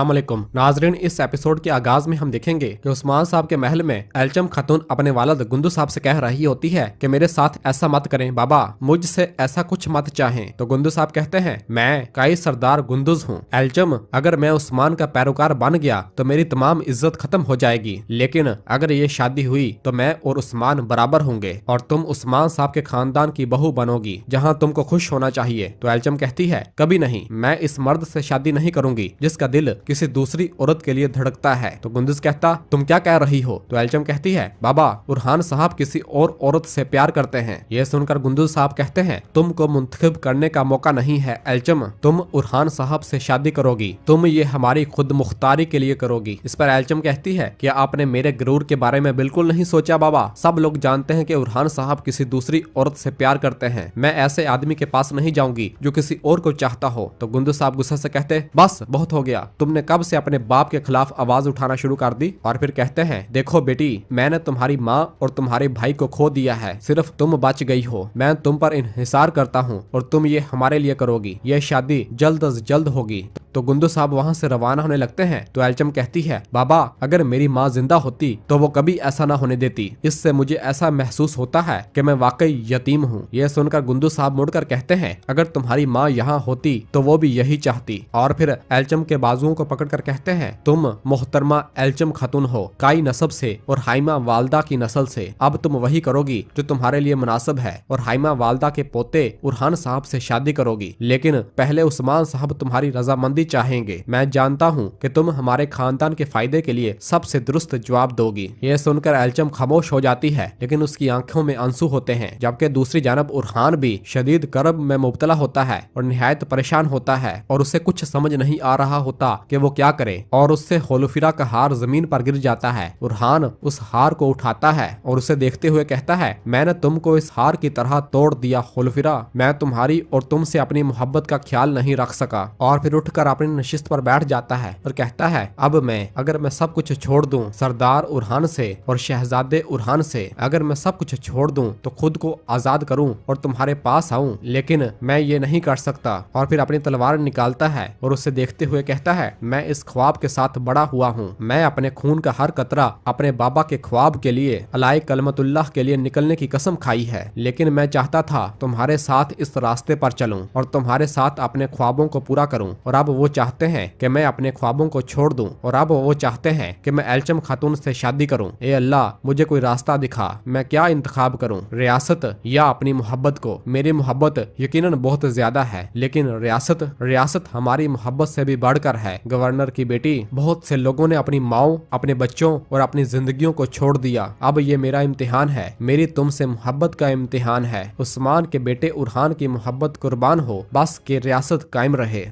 अस्सलामुअलैकुम नाजरीन, इस एपिसोड के आगाज में हम देखेंगे कि उस्मान साहब के महल में एलचम खातून अपने वालिद गुंदू साहब से कह रही होती है कि मेरे साथ ऐसा मत करें बाबा, मुझसे ऐसा कुछ मत चाहें। तो गुंदू साहब कहते हैं मैं काई सरदार गुंदुज हूँ एलचम, अगर मैं उस्मान का पैरोकार बन गया तो मेरी तमाम इज्जत खत्म हो जाएगी, लेकिन अगर ये शादी हुई तो मैं और उस्मान बराबर होंगे और तुम उस्मान साहब के खानदान की बहू बनोगी जहाँ तुमको खुश होना चाहिए। तो एलचम कहती है कभी नहीं, मैं इस मर्द से शादी नहीं करूंगी जिसका दिल किसी दूसरी औरत के लिए धड़कता है। तो गुंदुज कहता तुम क्या कह रही हो? तो एलचम कहती है बाबा, बुरहान साहब किसी और औरत से प्यार करते हैं। यह सुनकर गुंदुज साहब कहते हैं तुमको मुंतखब करने का मौका नहीं है एलचम, तुम बुरहान साहब से शादी करोगी, तुम ये हमारी खुद मुख्तारी के लिए करोगी। इस पर एलचम कहती है क्या आपने मेरे गुरूर के बारे में बिल्कुल नहीं सोचा बाबा? सब लोग जानते हैं कि बुरहान साहब किसी दूसरी औरत से प्यार करते हैं, मैं ऐसे आदमी के पास नहीं जाऊंगी जो किसी और को चाहता हो। तो गुंदुज साहब गुस्से से कहते बस बहुत हो गया, तुमने कब से अपने बाप के खिलाफ आवाज उठाना शुरू कर दी? और फिर कहते हैं देखो बेटी, मैंने तुम्हारी माँ और तुम्हारे भाई को खो दिया है, सिर्फ तुम बच गई हो। मैं तुम पर इन्हिसार करता हूँ और तुम ये हमारे लिए करोगी, यह शादी जल्द अज जल्द होगी। तो गुंदू साहब वहाँ से रवाना होने लगते हैं। तो एलचम कहती है बाबा, अगर मेरी माँ जिंदा होती तो वो कभी ऐसा ना होने देती, इससे मुझे ऐसा महसूस होता है कि मैं वाकई यतीम हूँ। यह सुनकर गुंदू साहब मुड़कर कहते हैं अगर तुम्हारी माँ यहाँ होती तो वो भी यही चाहती। और फिर एलचम के बाजुओं को पकड़कर कहते हैं तुम मोहतरमा एलचम खातून हो, काई नस्ब से और हाइमा वालदा की नस्ल से, अब तुम वही करोगी जो तुम्हारे लिए मुनासिब है और हाइमा वालदा के पोते बुरहान साहब से शादी करोगी, लेकिन पहले उस्मान साहब तुम्हारी रजामंदी चाहेंगे। मैं जानता हूँ कि तुम हमारे खानदान के फायदे के लिए सबसे दुरुस्त जवाब दोगी। यह सुनकर एलचम खामोश हो जाती है, लेकिन उसकी आंखों में आंसू होते हैं, जबकि दूसरी जानब बुरहान भी शदीद कर्ब में मुब्तला होता है और निहायत परेशान होता है और उसे कुछ समझ नहीं आ रहा होता कि वो क्या करे, और उससे होलोफिरा का हार जमीन पर गिर जाता है। बुरहान उस हार को उठाता है और उसे देखते हुए कहता है मैंने तुमको इस हार की तरह तोड़ दिया होलोफिरा, मैं तुम्हारी और तुमसे अपनी मोहब्बत का ख्याल नहीं रख सका। और फिर उठकर अपनी नशिस्त पर बैठ जाता है और कहता है अब अगर मैं सब कुछ छोड़ दूं सरदार बुरहान से और शहजादे बुरहान से, अगर मैं सब कुछ छोड़ दूं तो खुद को आजाद करूं और तुम्हारे पास आऊं, लेकिन मैं ये नहीं कर सकता। और फिर अपनी तलवार निकालता है और उसे देखते हुए कहता है मैं इस ख्वाब के साथ बड़ा हुआ हूँ, मैं अपने खून का हर कतरा अपने बाबा के ख्वाब के लिए अलाई कलमतुल्लाह के लिए निकलने की कसम खाई है, लेकिन मैं चाहता था तुम्हारे साथ इस रास्ते पर चलूं और तुम्हारे साथ अपने ख्वाबों को पूरा करूं, और अब वो चाहते हैं कि मैं अपने ख्वाबों को छोड़ दूं और अब वो चाहते हैं कि मैं एलचम खातून से शादी करूं। ए अल्लाह, मुझे कोई रास्ता दिखा, मैं क्या इंतखाब करूं, रियासत या अपनी मोहब्बत को? मेरी मोहब्बत यकीनन बहुत ज्यादा है, लेकिन रियासत हमारी मोहब्बत से भी बढ़कर है। गवर्नर की बेटी, बहुत से लोगों ने अपनी माओ, अपने बच्चों और अपनी जिंदगियों को छोड़ दिया, अब ये मेरा इम्तिहान है, मेरी तुमसे मोहब्बत का इम्तिहान है। उस्मान के बेटे बुरहान की मोहब्बत कुर्बान हो, बस के रियासत कायम रहे।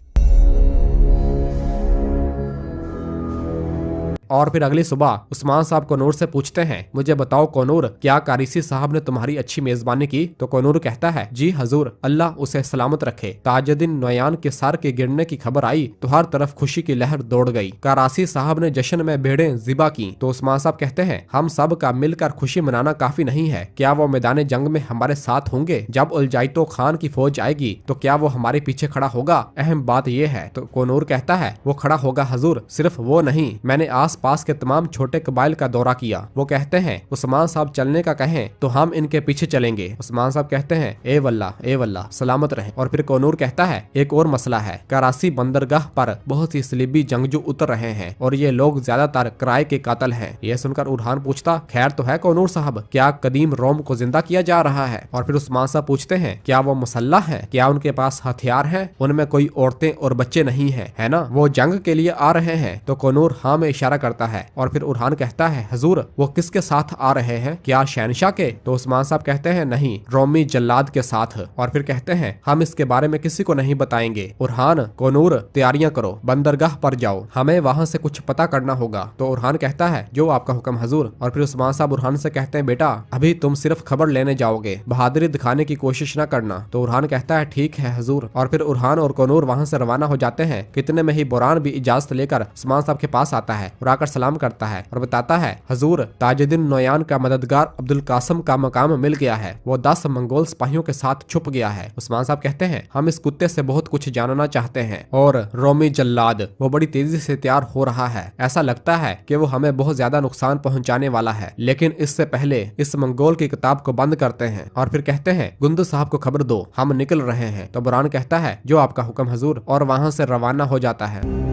और फिर अगली सुबह उस्मान साहब कोनूर से पूछते हैं मुझे बताओ कोनूर, क्या कारिसी साहब ने तुम्हारी अच्छी मेजबानी की? तो कोनूर कहता है जी हजूर, अल्लाह उसे सलामत रखे। ताजुद्दीन नोयान के सर के गिरने की खबर आई तो हर तरफ खुशी की लहर दौड़ गई। कारासी साहब ने जश्न में भेड़ें ज़िबा की। तो उस्मान साहब कहते हैं हम सब का मिलकर खुशी मनाना काफी नहीं है, क्या वो मैदान जंग में हमारे साथ होंगे? जब उलजाइतो खान की फौज आएगी तो क्या वो हमारे पीछे खड़ा होगा? अहम बात यह है। तो कोनूर कहता है वो खड़ा होगा हजूर, सिर्फ वो नहीं, मैंने आस पास के तमाम छोटे कबाइल का दौरा किया। वो कहते हैं उस्मान साहब चलने का कहें तो हम इनके पीछे चलेंगे। उस्मान साहब कहते हैं ए वल्ला सलामत रहे। और फिर कोनूर कहता है एक और मसला है, कराची बंदरगाह पर बहुत ही सलीबी जंगजू उतर रहे हैं और ये लोग ज्यादातर किराए के कातल हैं। यह सुनकर बुरहान पूछता खैर तो है कोनूर साहब, क्या कदीम रोम को जिंदा किया जा रहा है? और फिर उस्मान साहब पूछते हैं क्या वो मुसल्लह है, क्या उनके पास हथियार है? उनमें कोई औरतें और बच्चे नहीं है, है ना? वो जंग के लिए आ रहे हैं? तो कोनूर हाँ में इशारा करता है। और फिर बुरहान कहता है हजूर वो किसके साथ आ रहे हैं, क्या शहनशाह के? तो उस्मान साहब कहते हैं नहीं, रोमी जल्लाद के साथ। और फिर कहते हैं हम इसके बारे में किसी को नहीं बताएंगे। बुरहान कोनूर तैयारियां करो, बंदरगाह पर जाओ, हमें वहां से कुछ पता करना होगा। तो बुरहान कहता है जो आपका हुक्म हजूर। और फिर उस्मान साहब बुरहान से कहते हैं बेटा अभी तुम सिर्फ खबर लेने जाओगे, बहादुरी दिखाने की कोशिश न करना। तो बुरहान कहता है ठीक है हजूर। और फिर बुरहान और कोनूर वहां से रवाना हो जाते हैं। कितने में ही बुरहान भी इजाजत लेकर उस्मान साहब के पास आता है और आकर सलाम करता है और बताता है, हजूर ताजुद्दीन नोयान का मददगार अब्दुल कासिम का मकाम मिल गया है, वो 10 मंगोल सिपाहियों के साथ छुप गया है। उस्मान साहब कहते हैं, हम इस कुत्ते से बहुत कुछ जानना चाहते हैं और रोमी जल्लाद वो बड़ी तेजी से तैयार हो रहा है, ऐसा लगता है कि वो हमें बहुत ज्यादा नुकसान पहुंचाने वाला है, लेकिन इससे पहले इस मंगोल की किताब को बंद करते हैं। और फिर कहते हैं, गुंदू साहब को खबर दो, हम निकल रहे हैं। तो बुरहान कहता है, जो आपका हुक्म हजूर, और वहां से रवाना हो जाता है।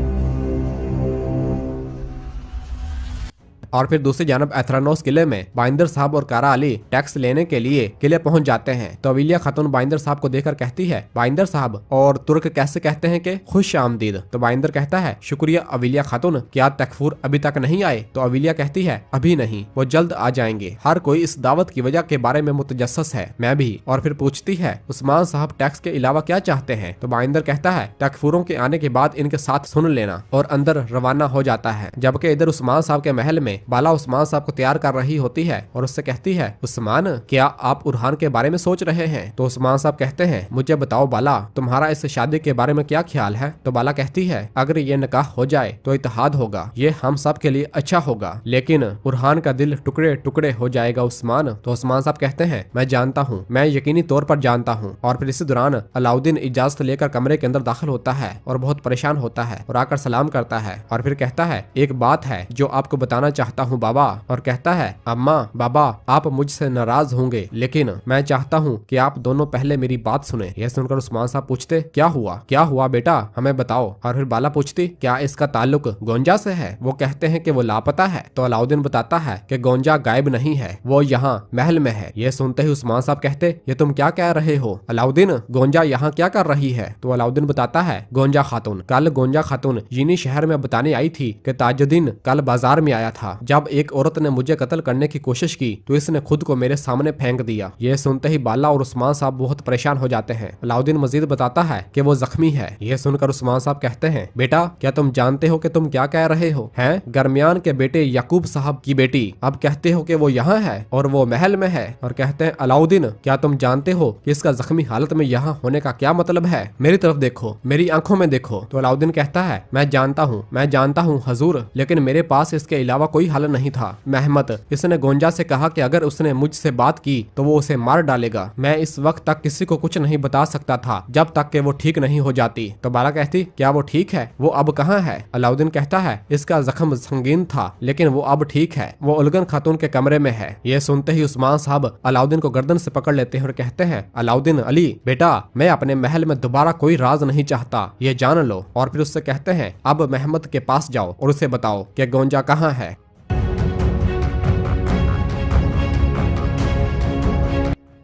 और फिर दूसरी जानब एथरानोस किले में बाइंदर साहब और कारा अली टैक्स लेने के लिए किले पहुंच जाते हैं। तो अविलिया खातून बाइंदर साहब को देखकर कहती है, बाइंदर साहब, और तुर्क कैसे कहते हैं कि खुश आमदीद। तो बाइंदर कहता है, शुक्रिया अविलिया खातून, क्या तकफूर अभी तक नहीं आए। तो अविलिया कहती है, अभी नहीं, वो जल्द आ जाएंगे। हर कोई इस दावत की वजह के बारे में मुतजस्सस है, मैं भी। और फिर पूछती है, उस्मान साहब टैक्स के अलावा क्या चाहते हैं। तो बाइंदर कहता है, तकफूरों के आने के बाद इनके साथ सुन लेना, और अंदर रवाना हो जाता है। जबकि इधर उस्मान साहब के महल में बाला उस्मान साहब को तैयार कर रही होती है और उससे कहती है, उस्मान, क्या आप उरहान के बारे में सोच रहे हैं। तो उस्मान साहब कहते हैं, मुझे बताओ बाला, तुम्हारा इस शादी के बारे में क्या ख्याल है। तो बाला कहती है, अगर ये निकाह हो जाए तो इत्तेहाद होगा, ये हम सब के लिए अच्छा होगा, लेकिन उरहान का दिल टुकड़े टुकड़े हो जाएगा उस्मान। तो उस्मान साहब कहते हैं, मैं जानता हूँ, मैं यकीनी तौर पर जानता हूँ। और फिर इसी दौरान अलाउद्दीन इजाजत लेकर कमरे के अंदर दाखिल होता है और बहुत परेशान होता है और आकर सलाम करता है। और फिर कहता है, एक बात है जो आपको बताना चाहता हूँ बाबा। और कहता है, अम्मा बाबा, आप मुझसे नाराज होंगे, लेकिन मैं चाहता हूँ कि आप दोनों पहले मेरी बात सुने। यह सुनकर उस्मान साहब पूछते, क्या हुआ बेटा, हमें बताओ। और फिर बाला पूछती, क्या इसका ताल्लुक गोंजा से है। वो कहते हैं कि वो लापता है। तो अलाउद्दीन बताता है कि गोंजा गायब नहीं है, वो यहाँ महल में है। यह सुनते ही उस्मान साहब कहते, ये तुम क्या कह रहे हो अलाउद्दीन, गोंजा यहाँ क्या कर रही है। तो अलाउद्दीन बताता है, गोंजा खातून, कल गोंजा खातून यीनी शहर में बताने आई थी कि ताजुद्दीन कल बाजार में आया था। जब एक औरत ने मुझे कत्ल करने की कोशिश की तो इसने खुद को मेरे सामने फेंक दिया। ये सुनते ही बाला और उस्मान साहब बहुत परेशान हो जाते हैं। अलाउद्दीन मजीद बताता है कि वो जख्मी है। ये सुनकर उस्मान साहब कहते हैं, बेटा, क्या तुम जानते हो कि तुम क्या कह रहे हो। हैं, गरमियान के बेटे याकूब साहब की बेटी, अब कहते हो कि वो यहाँ है और वो महल में है। और कहते हैं, अलाउद्दीन, क्या तुम जानते हो कि इसका जख्मी हालत में यहाँ होने का क्या मतलब है। मेरी तरफ देखो, मेरी आंखों में देखो। तो अलाउद्दीन कहता है, मैं जानता हूँ हजूर, लेकिन मेरे पास इसके अलावा कोई हल नहीं था। महमद, इसने गोंजा से कहा कि अगर उसने मुझसे बात की तो वो उसे मार डालेगा। मैं इस वक्त तक किसी को कुछ नहीं बता सकता था जब तक कि वो ठीक नहीं हो जाती। तो बाला कहती, क्या वो ठीक है, वो अब कहाँ है। अलाउद्दीन कहता है, इसका जख्म संगीन था लेकिन वो अब ठीक है, वो उलगन खातून के कमरे में है। ये सुनते ही उस्मान साहब अलाउद्दीन को गर्दन से पकड़ लेते हैं और कहते हैं, अलाउद्दीन अली बेटा, मैं अपने महल में दोबारा कोई राज नहीं चाहता, ये जान लो। और फिर उससे कहते हैं, अब महमद के पास जाओ और उसे बताओ कि गोंजा कहाँ है।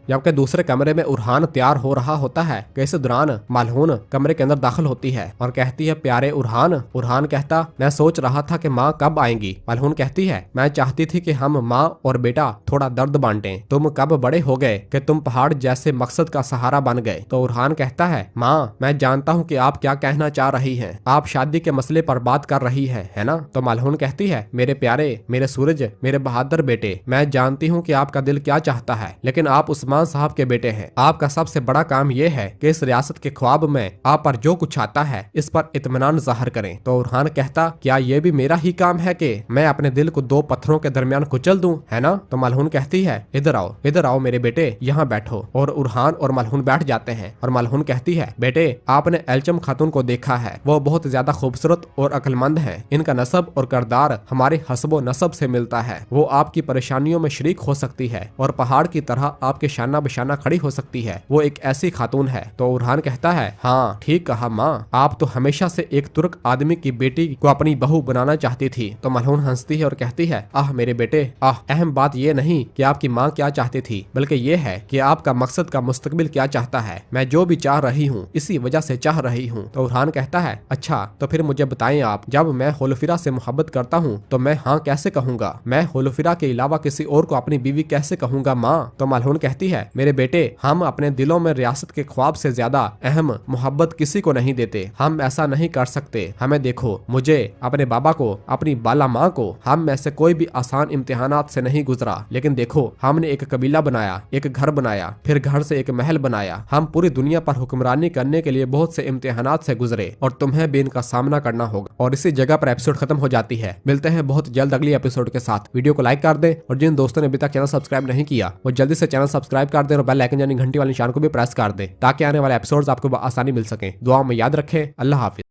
जबकि दूसरे कमरे में उरहान तैयार हो रहा होता है कि इस दौरान मालहून कमरे के अंदर दाखिल होती है और कहती है, प्यारे उरहान। उरहान कहता, मैं सोच रहा था कि माँ कब आएंगी। मालहून कहती है, मैं चाहती थी कि हम माँ और बेटा थोड़ा दर्द बांटें। तुम कब बड़े हो गए कि तुम पहाड़ जैसे मकसद का सहारा बन गए। तो उरहान कहता है, माँ, मैं जानता हूँ कि आप क्या कहना चाह रही हैं, आप शादी के मसले पर बात कर रही है ना। तो मालहून कहती है, मेरे प्यारे, मेरे सूरज, मेरे बहादुर बेटे, मैं जानती हूँ कि आपका दिल क्या चाहता है, लेकिन आप उस्मान साहब के बेटे हैं। आपका सबसे बड़ा काम यह है कि इस रियासत के ख्वाब में आप पर जो कुछ आता है इस पर इत्मीनान जाहिर करें। तो उरहान कहता, क्या यह भी मेरा ही काम है कि मैं अपने दिल को दो पत्थरों के दरमियान कुचल दूं, है ना। तो मालहून कहती है, इधर आओ मेरे बेटे, यहाँ बैठो। और उरहान और मालहून बैठ जाते हैं और मालहून कहती है, बेटे, आपने एल्चम खातून को देखा है, वो बहुत ज्यादा खूबसूरत और अक्लमंद है। इनका नसब और करदार हमारे हसबो नसब से मिलता है। वो आपकी परेशानियों में शरीक हो सकती है और पहाड़ की तरह आपके शाना बशाना खड़ी हो सकती है। वो एक ऐसी खातून है। तो उरहान कहता है, हाँ ठीक कहा माँ, आप तो हमेशा से एक तुर्क आदमी की बेटी को अपनी बहू बनाना चाहती थी। तो मालहून हंसती है और कहती है, आह मेरे बेटे, आह, अहम बात ये नहीं कि आपकी माँ क्या चाहती थी, बल्कि ये है कि आपका मकसद का मुस्तकबिल क्या चाहता है। मैं जो भी चाह रही हूँ इसी वजह से चाह रही हूँ। तो उरहान कहता है, अच्छा तो फिर मुझे बताएं आप, जब मैं होलोफिरा से मोहब्बत करता हूँ तो मैं हाँ कैसे कहूँगा, मैं होलोफिरा के अलावा किसी और को अपनी बीवी कैसे कहूँगा माँ। तो मालहून कहती है, मेरे बेटे हम अपने दिलों में रियासत के ख्वाब से ज्यादा अहम मोहब्बत किसी को नहीं देते। हम ऐसा नहीं कर सकते। हमें देखो, मुझे, अपने बाबा को, अपनी बाला माँ को, हम में से कोई भी आसान इम्तिहानात से नहीं गुजरा, लेकिन देखो हमने एक कबीला बनाया, एक घर बनाया, फिर घर से एक महल बनाया। हम पूरी दुनिया पर हुक्मरानी करने के लिए बहुत से इम्तिहानात से गुजरे और तुम्हें भी इनका सामना करना होगा। और इसी जगह पर एपिसोड खत्म हो जाती है। मिलते हैं बहुत जल्द अगली एपिसोड के साथ। वीडियो को लाइक कर दें और जिन दोस्तों ने अभी तक चैनल सब्सक्राइब नहीं किया वो जल्दी से चैनल सब्सक्राइब कर दें और बेल आइकन यानी घंटी वाले निशान को भी प्रेस कर दें ताकि आने वाले एपिसोड्स आपको आसानी मिल सके। दुआओं में याद रखें। अल्लाह हाफिज।